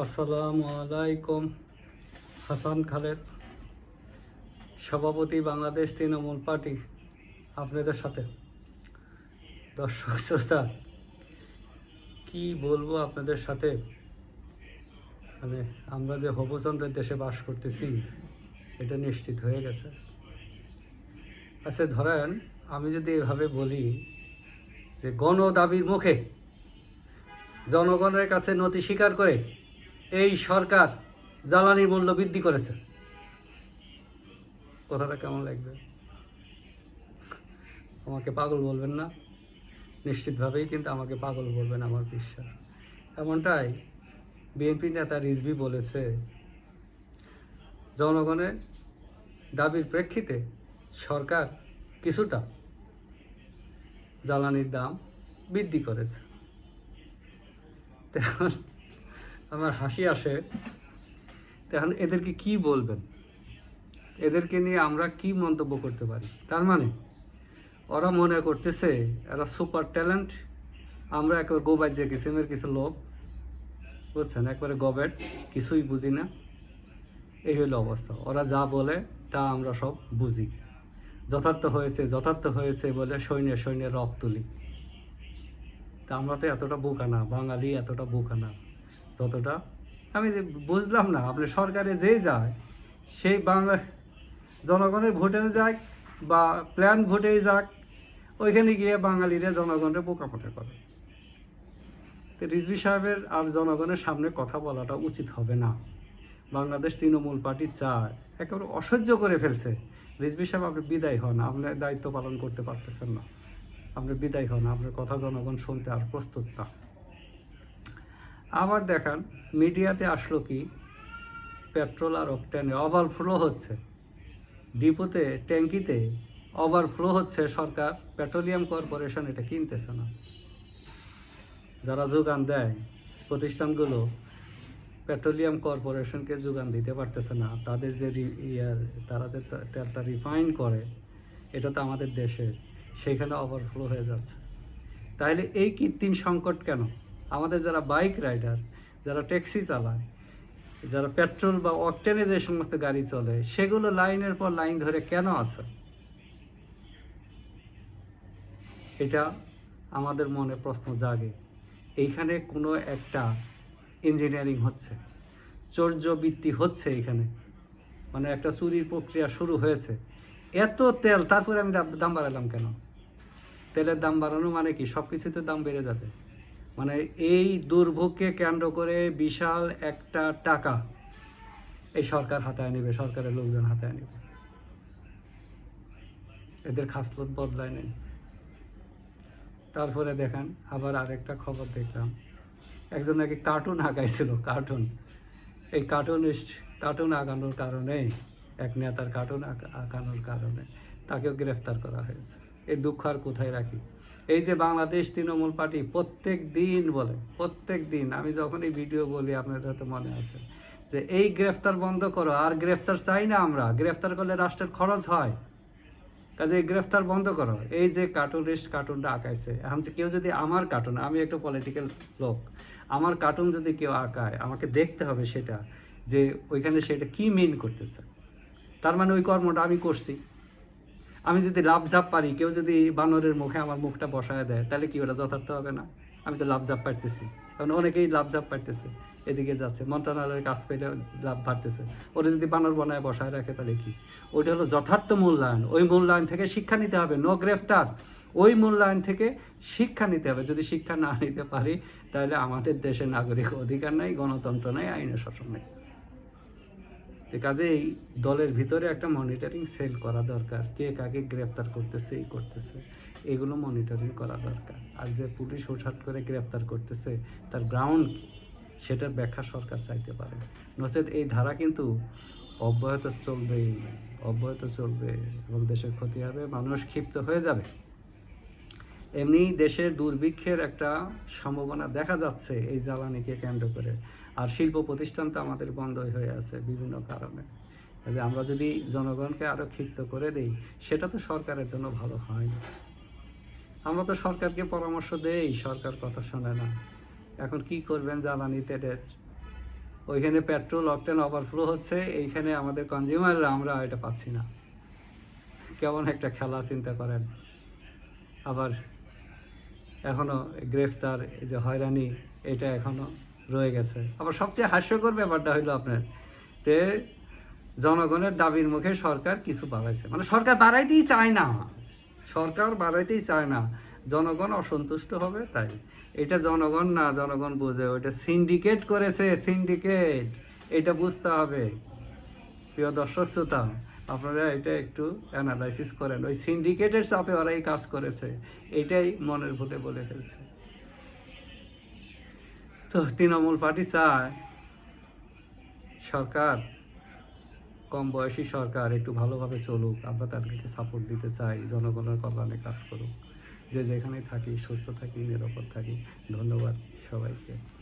আসসালামু আলাইকুম। হাসান খালেদ, সভাপতি বাংলাদেশ তৃণমূল পার্টি, আপনাদের সাথে। দর্শক শ্রোতা, কি বলবো আপনাদের সাথে, মানে আমরা যে হবচন্দ্রের দেশে বাস করতেছি এটা নিশ্চিত হয়ে গেছে। আচ্ছা ধরেন, আমি যদি এভাবে বলি যে গণ দাবির মুখে জনগণের কাছে নথি স্বীকার করে এই সরকার জ্বালানি মূল্য বৃদ্ধি করেছে, কথাটা কেমন লাগবে? আমাকে পাগল বলবেন না? নিশ্চিতভাবেই কিন্তু আমাকে পাগল বলবেন, আমার বিশ্বাস। এমনটাই বিএনপি নেতা রিজভী বলেছে, জনগণের দাবির প্রেক্ষিতে সরকার কিছুটা জ্বালানির দাম বৃদ্ধি করেছে। তখন আমার হাসি আসে, তখন এদেরকে কি বলবেন? এদেরকে নিয়ে আমরা কি মন্তব্য করতে পারি? তার মানে ওরা মনে করতেছে এরা সুপার ট্যালেন্ট, আমরা একবার গোবাজ্যে কিসিমের কিছু লোক, বুঝছেন, একবারে গবেট, কিছুই বুঝি না। এই হইল অবস্থা। ওরা যা বলে তা আমরা সব বুঝি, যথার্থ হয়েছে বলে সৈন্যে রব তুলি। তা আমরা তো এতটা বোকা না, বাঙালি এতটা বোকা না যতটা। আমি বুঝলাম না, আপনি সরকারে যে যায় সেই বাংলা জনগণের ভোটে যাক বা প্ল্যান ভোটেই যাক, ওইখানে গিয়ে বাঙালিরা জনগণের বোকাপোকা করে। তো রিজভী সাহেবের আর জনগণের সামনে কথা বলাটা উচিত হবে না। বাংলাদেশ তৃণমূল পার্টি চায়, একেবারে অসহ্য করে ফেলছে। রিজভী সাহেব, আপনি বিদায় হন, আপনার দায়িত্ব পালন করতে পারতেছেন না, আপনি বিদায় হন, আপনার কথা জনগণ শুনতে আর প্রস্তুত না। আবার দেখান মিডিয়াতে আসলো কি, পেট্রোল আর অকটেনে ওভারফ্লো হচ্ছে, ডিপোতে ট্যাঙ্কিতে ওভারফ্লো হচ্ছে, সরকার পেট্রোলিয়াম কর্পোরেশন এটা কিনতেছে না। যারা যোগান দেয় প্রতিষ্ঠানগুলো পেট্রোলিয়াম কর্পোরেশনকে যোগান দিতে পারতেছে না। তাদের যে তারা যে তেলটা রিফাইন করে, এটা তো আমাদের দেশের, সেইখানে ওভারফ্লো হয়ে যাচ্ছে। তাহলে এই কৃত্রিম সংকট কেন? আমাদের যারা বাইক রাইডার, যারা ট্যাক্সি চালায়, যারা পেট্রোল বা অকটেনে যে সমস্ত গাড়ি চলে, সেগুলো লাইনের পর লাইন ধরে কেন আছে? এটা আমাদের মনে প্রশ্ন জাগে। এইখানে কোনো একটা ইঞ্জিনিয়ারিং হচ্ছে, চর্যবৃত্তি হচ্ছে এইখানে, মানে একটা চুরির প্রক্রিয়া শুরু হয়েছে। এত তেল, তারপরে আমি দাম বাড়ালাম কেন? তেলের দাম বাড়ানো মানে কি সব কিছুতে দাম বেড়ে যাবে? মানে এই দুর্ভোগকে কেন্দ্র করে বিশাল একটা টাকা এই সরকার হাতায় নেবে, সরকারের লোকজন হাতায় নেবে। এদের খাসলত বদলায় নেই। তারপরে দেখেন আবার আরেকটা খবর দেখলাম, একজন নাকি কার্টুন আঁকাইছিল, এই কার্টুন আঁকানোর কারণে, এক নেতার কার্টুন আঁকানোর কারণে তাকেও গ্রেফতার করা হয়েছে। এই দুঃখ আর কোথায় রাখি? এই যে বাংলাদেশ তৃণমূল পার্টি প্রত্যেক দিন বলে, প্রত্যেক দিন আমি যখন এই ভিডিও বলি, আপনাদের হয়তো মনে আছে যে এই গ্রেফতার বন্ধ করো, আর গ্রেফতার চাই না আমরা, গ্রেফতার করলে রাষ্ট্রের খরচ হয়, কাজে গ্রেফতার বন্ধ করো। এই যে কার্টুনটা আঁকাইছে, এখন কেউ যদি আমার কার্টুন, আমি একটা পলিটিক্যাল লোক, আমার কার্টুন যদি কেউ আঁকায়, আমাকে দেখতে হবে সেটা, যে ওইখানে সেটা কি মিন করতেছে। তার মানে ওই কর্মটা আমি করছি। আমি যদি লাফঝাপ পারি, কেউ যদি বানরের মুখে আমার মুখটা বসায় দেয়, তাহলে কি ওটা যথার্থ হবে না? আমি তো লাফঝাপ পারতেছি, কারণ অনেকেই লাফঝাপ পারতেছে, এদিকে যাচ্ছে, মন্ত্রণালয়ের কাজ পেলে লাভ বাড়তেছে। ওরা যদি বানর বানায় বসায় রাখে, তাহলে কি? ওইটা হলো যথার্থ মূল্যায়ন। ওই মূল্যায়ন থেকে শিক্ষা নিতে হবে, নো গ্রেফতার। ওই মূল্যায়ন থেকে শিক্ষা নিতে হবে। যদি শিক্ষা না নিতে পারি, তাহলে আমাদের দেশে নাগরিক অধিকার নাই, গণতন্ত্র নাই, আইনের শাসন নাই। কাজেই দলের ভিতরে একটা মনিটরিং সেল করা দরকার, কে কাকে গ্রেফতার করতেছে, এগুলো মনিটরিং করা দরকার। আর যে পুলিশ হুটহাট করে গ্রেফতার করতেছে, তার গ্রাউন্ড কি, সেটার ব্যাখ্যা সরকার চাইতে পারে। নচেত এই ধারা কিন্তু অব্যাহত চলবে এবং দেশের ক্ষতি হবে, মানুষ ক্ষিপ্ত হয়ে যাবে। এমনি দেশের দুর্ভিক্ষের একটা সম্ভাবনা দেখা যাচ্ছে এই জ্বালানিকে কেন্দ্র করে। আর শিল্প প্রতিষ্ঠান তো আমাদের বন্ধই হয়ে আছে বিভিন্ন কারণে। যে আমরা যদি জনগণকে আরও ক্ষিপ্ত করে দিই, সেটা তো সরকারের জন্য ভালো হয় না। আমরা তো সরকারকে পরামর্শ দেই, সরকার কথা শোনে না। এখন কি করবেন, জ্বালানি তেলের ওইখানে পেট্রোল অকটেন ওভারফ্লো হচ্ছে, এইখানে আমাদের কনজিউমাররা আমরা এটা পাচ্ছি না। কেমন একটা খেলা চিন্তা করেন। আবার এখনও গ্রেফতার, এই যে হয়রানি, এটা এখনও রয়ে গেছে। আবার সবচেয়ে হাস্যকর ব্যাপারটা হইলো আপনার তে জনগণের দাবির মুখে সরকার কিছু বাড়াইছে, মানে সরকার বাড়াইতেই চায় না, সরকার বাড়াইতেই চায় না, জনগণ অসন্তুষ্ট হবে তাই। এটা জনগণ না, জনগণ বোঝে, ওইটা সিন্ডিকেট করেছে, সিন্ডিকেট, এটা বুঝতে হবে। প্রিয় দর্শক শ্রোতা, আপনারা এটা একটু অ্যানালাইসিস করেন, ওই সিন্ডিকেটের চাপে ওরা এই কাজ করেছে, এটাই মনের ভুলে বলে ফেলছে। তো তৃণমূল পার্টি চায় সরকার, কম বয়সী সরকার একটু ভালোভাবে চলুক, আমরা তাদেরকে সাপোর্ট দিতে চাই, জনগণের কল্যাণে কাজ করুক, যে যেখানে থাকি সুস্থ থাকি, নিরাপদ থাকি। ধন্যবাদ সবাইকে।